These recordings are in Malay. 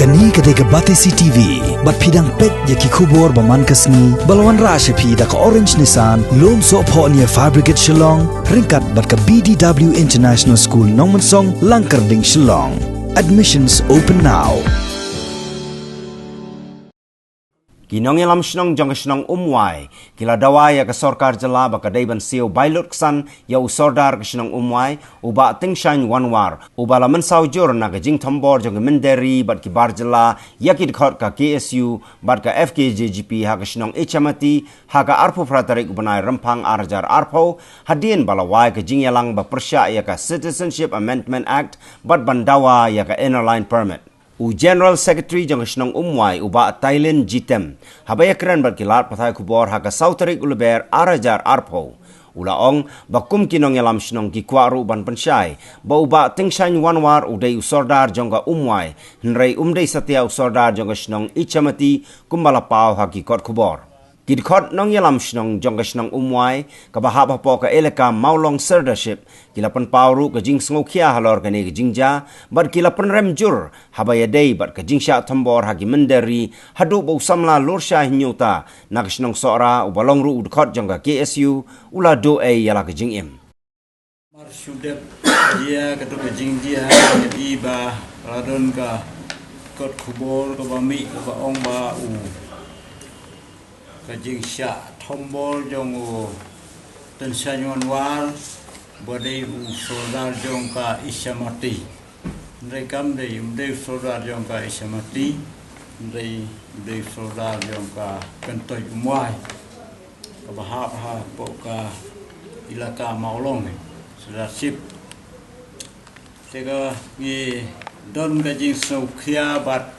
Kani kadega Batesi TV, bat pidang pet yaki kubor baman kasni, balwan rasha pi da ka Orange Nissan, lom so po niya Fabricate Shillong, ringkat bat ka BDW International School Nongmansong, Langkarding Shillong. Admissions open now. Kinong ilam shnong jong shnong umwai kila dawai ya ka sarkar jala ba ka daiban siu bailot ksan ya usordar ka shnong umwai uba tingshan wanwar uba la mansau jor na ka jing thambor jong minderi bat ki bar jala ya ki khot ka KSU bat ka FKJGP ha ka shnong HMT ha ka arpo pratarik ubanai rampang arjar arpo hadien bala wai ka jing yalang ba persya ya ka Citizenship Amendment Act bat bandawa ya ka inner line permit. U General Secretary jong shnong umwai uba Thailand Jitem habaya kran bar kilat pathai kubor ha ka sautarik ulber arajar arpo ulaong bakum kinong yalam shnong ki kwaru ban pansyai ba uba tingshan wanwar udai usordar jong ka umwai nrei umdei satya usordar jong shnong ichamati kumbala pau ha ki kot kubor Kidkot nong yalam shnong jong shnong umwai ka bahap po ka eleka maulong serdership kilapan pauru ka jing sngokia halor ka ne jingja bar kilapan remjur habaya dei bar ka jingsha thambor hagi menderi hadu bo samla lorsha hinyota na shnong sora ubalong ru udkot jong ka KSU ula do e yala ka jingim mar shudep dia ka to ka jingdia di ba radon ka kot khubor ka bami ka ong ba u kajing sya thombol jong u ten sanyon war bodai u sodar jong ka isyamati rekam dei umdei sodar jong ka isyamati dei sodar jong ka kentoy umwai ka bahap ha po ka ilaka maulong leadership tega ni don kajing saukhia bat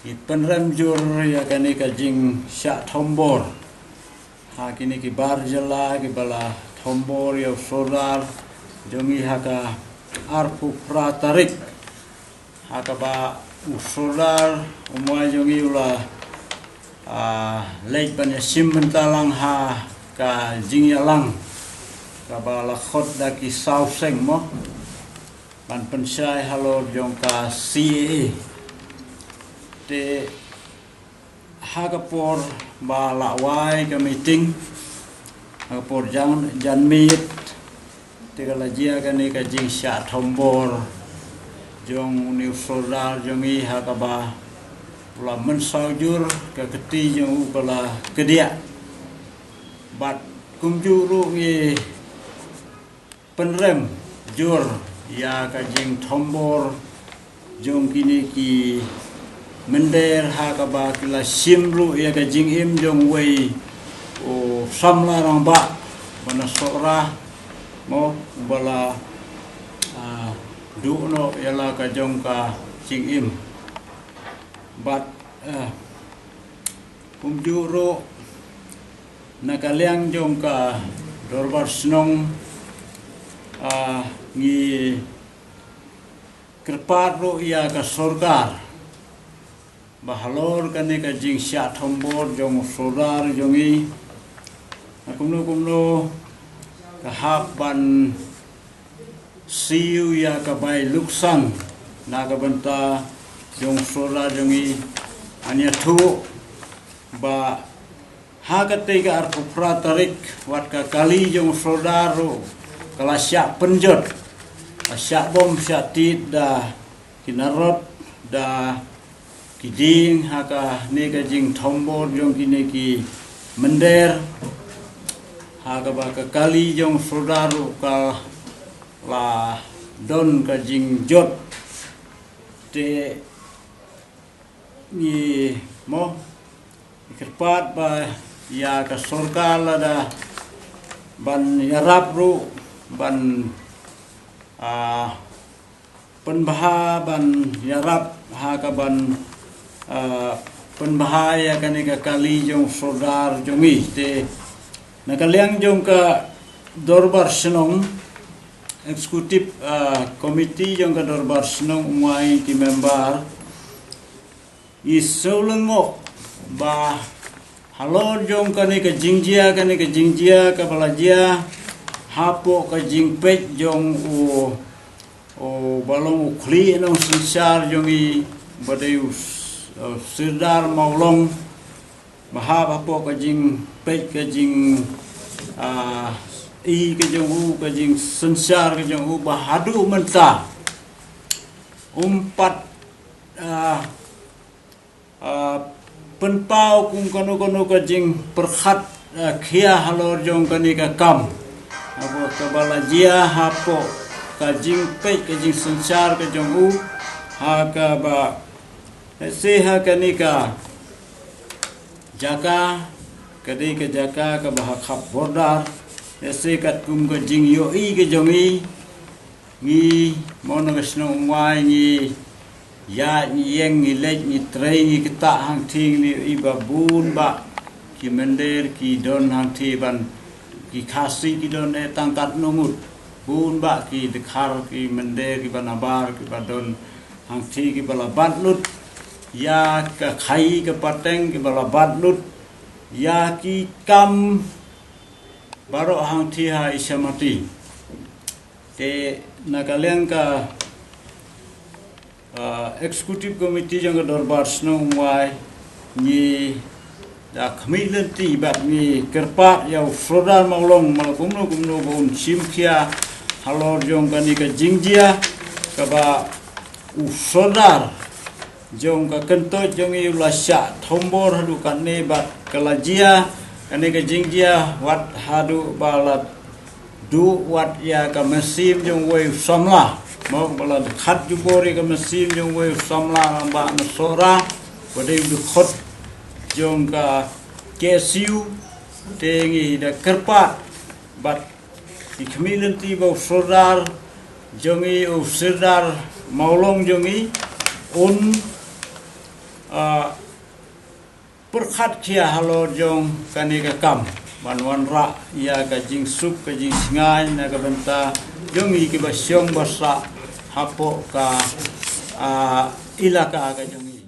Ipenram jur ya kani kajing syak thombor ha kini ki bar jala ki bala thombor ya solar jongi haka arpu pratarik haka ba usolar umai jongi ula lek ban sim mentalang ha ka jing yalang ka bala khot da ki sau seng mo ban pensai halor jong ka CAA te hagapor ba lawai ka meeting hagapor jan meet te kala jia ka ne ka jing sya thombor jong new solar jongi hagaba pula mensaujur ka keti jong kala kedia bat kumjuru ngi penrem jur ya ka jing thombor jong kini ki mender ha ka ba kila simru ya ka jing im jong wei o samla rang ba bana sora mo bala du no yala ka jong ka jing im bat kumjuro nakaliang jong ka dorbar snong ngi kerpat ro ya ka sorkar bahalor kane ka jing sya thombor jong solar jongi kumno ka hapan siu ya ka bai luksan na ka banta jong solar jongi anya thu ba ha ka te ka arpu pratarik wat ka kali jong solar ro kala sya penjot sya bom sya tit da kinarot da kiding haka nega jing thombor jong kine ki mender haka ba ka kali jong sodaru ka la don ka jing jot te ni mo kerpat ba ya ka sorkar da ban yarap ru ban penbaha ban yarap haka ban penbahaya kani ka kali jong sodar jongi te nakaliang jong ka dorbar senong eksekutif komiti jong ka dorbar senong umai ki member isoleng mo ba halor jong kani ka jingjia ka balajia hapo ka jingpet jong o balong ukli nong sensar jongi badai Serdar Maulong mahap apa kajing pek kajing i kajing u kajing sensar kajing u bahadu mentah umpat penpau kung kono kajing perkhat kia halor jong kani ka kam apa kabalajia hapo kajing pek kajing sensar kajing u ha ka ba seha kani ka jaka kadai ke jaka ke bahak khap bordar ese kat kum ke jing yo i ke jongi ngi mono kesno umwai ngi ya ni yeng ni lek ni trei ni kita hang ting ni i babun ba ki mender ki don hang ti ban ki khasi ki don e tangkat numut bun ba ki dekhar ki mender ki banabar ki badon hang ti ki balabat lut ya ke khai ke pateng ke balabat lut ya ki kam baro hang thi ha isamati te nakaleng ka executive committee jang dorbar snow wai ni da khamilen ti bat ni kerpa ya Serdar Maulong malakumno kumno bon simkhia halor jong kani ka jingjia ka ba Serdar jong ka kentoj jong i ulasya thombor hadu kanne bat kalajia kane ka jingjia wat hadu balat du wat ya ka mesim jong we samla mau balat khat jubori ka mesim jong we samla ba nasora badai du khot jong ka kesiu tengi da kerpa bat ki khamilen ti bo Serdar jong i Serdar Maulong jong i un perkhat kia halor jong kani ka kam banwan ra ya ka jing sup ka jing singai na ka benta jong i ki basyong basa hapo ka ilaka ka jong i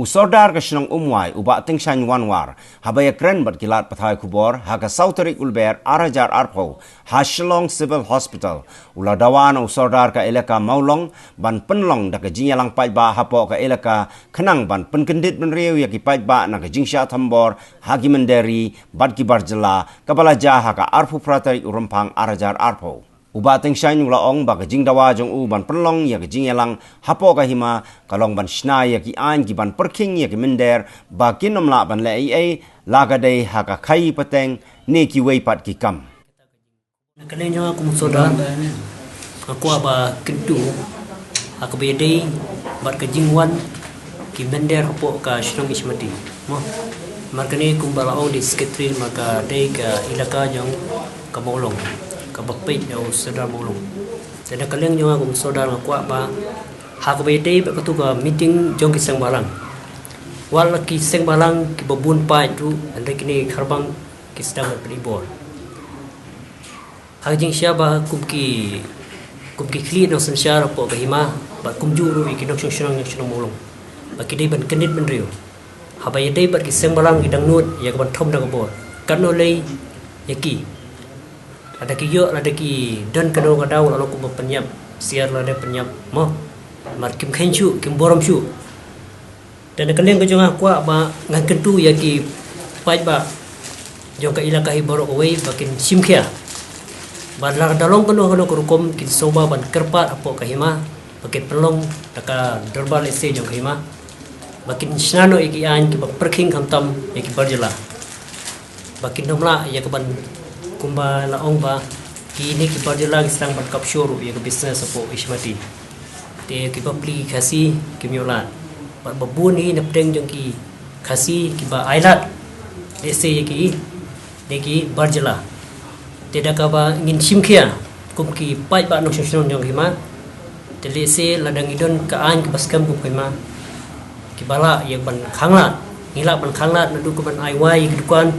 Serdar kesnong umwai uba tingshan wanwar habaya kren bat kilat pathai kubor ha ka sauterik ulber arajar arpo ha Shillong Civil Hospital ula dawan Serdar ka elaka Maulong ban penlong da ka jingyalang pai ba hapo ka elaka khenang ban penkendit benriu ya ki pai ba na ka jingsha thambor hagi menderi bat ki barjela kabala ja ha ka arpu pratarik urumpang arajar arpo uba tingshan ula ong ba ka jingdawa jong u ban penlong ya ka jingyalang hapo ka hima kalong ban shna ya ki an ki ban perking ya ki mender ba kinomla ban le ai la ka dei ha ka khai pateng ne ki wei pat ki kam Kalanya aku Serdar aku aba kentu aku bede bat ke jingwan ki mender hapo ka Shillong ismati mo markane kumbala on di sekretari maka dei ka ilaka jong ka Maulong ka bapit ya Serdar Maulong sada kalanya aku Serdar aku aba aku bede ba tu ka meeting jong ki Sengbalang wal ki Sengbalang ki babun pa itu ande kini kharbang ki sedang beribor Hajing siapa kumki kli no sensyara po kahima ba kumjuru ikinok syong syong mulong ba kidai ban kendit ban riu habaya dai bat ki Sengbalang idang nut ya ban thom da kabor kano lei yaki ada ki yo ada ki dan kano kadau lalu kum penyap siar lade penyap mo mar kim khenchu kim borom chu dan kaleng ko jong aku ba ngan kentu yaki pai ba jong ka ilaka hi borok away bakin simkhia Badlar dalong kono kurukom kit soba ban kerpat apo kahima paket pelong taka dorbar ese jong kahima bakin snano iki an ki perking kamtam iki barjela bakin nomla ya keban kumba laong ba ki ni ki barjela sedang ban kapsyuru ya ke business apo ismati te ki papli khasi ki miola bat babun ni napdeng jong ki khasi ki ba ailat ese iki deki barjela tidak kaba ingin simkia kumki pai ba no syong jong hima telese ladang idon ka an ke baskam kum hima ki bala ye ban khanglat ngila ban khanglat nadu ko ban ai wai dukan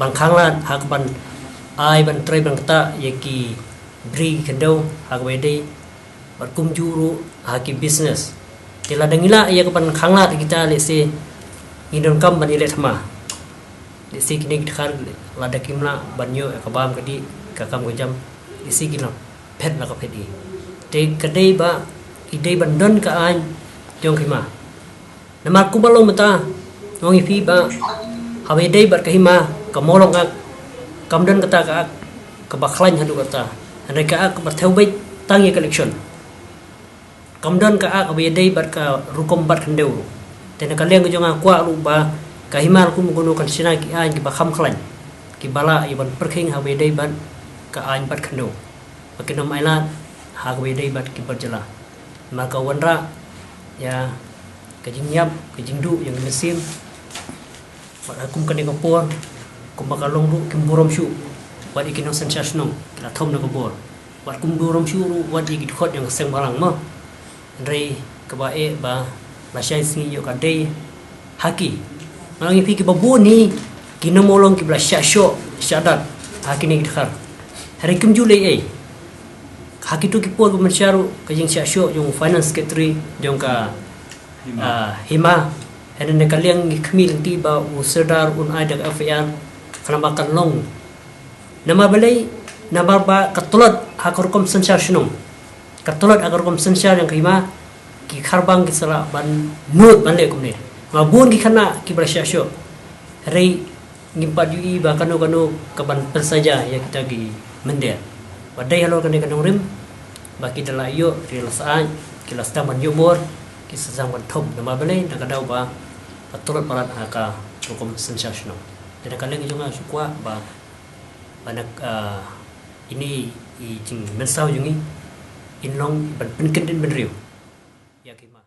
ban khanglat hak ban ai ban trai ban ta ye ki bri kendo hak wede bat kum juru haki business te ladang ngila ye ban khanglat kita lese idon kam ban ile thama isi kini khar lada kimla banyo kabam kadi kakam gojam isi kina pet la ka pedi te kadai ba idai bandon ka an jong khima nama ku balong mata ngongi pi ba hawe dei bat kahima kamolong ak kamdan kata ka ka bakhlain hadu kata andai ka ak bertheu bai tangi collection kamdan ka ak hawe dei bat ka rukom bat kendeu tena kalian ke jonga kwa lu ba kahima ku menggunakan sinai ki an ki ba kham khlain ki bala iban perking hawe dei bat ka an bat kendeu pakinam ailat hawe dei bat ki berjala maka wanra ya kajing nyap kajing du yang mesim pada akum kani kapor kum bakalong du kim burom shu wat ikin sensation la thom na kapor wat kum burom shu wat ikit khot yang seng balang ma rei kabae ba la shai singi yo kadai haki malang ipi ki babu ni kinomolong ki bla shasho shadat haki ni khar hari kim julai ai haki tu ki por mencyaru kajing shasho yung finance secretary jong ka hima dan kalian kemil tiba usedar ada afian karena makan long nama balai nama ba katulat hakor kom sensation katulat agar kom sensation yang hima ki kharbang ki sala ban nut bande kom ni mabun ki kana ki bersyasyo rei ngimpat ui ba kanu kaban pensaja ya kita gi mende wadai halo kan kanong rim baki dalayo rilasaan kilas taman yubor kisah zaman tom nama balai nak ada ba turut parat haka hukum sensasional. Dan kalian juga suka ba banyak ini jing mensau jungi inlong ban penken den benriu. Ya kima.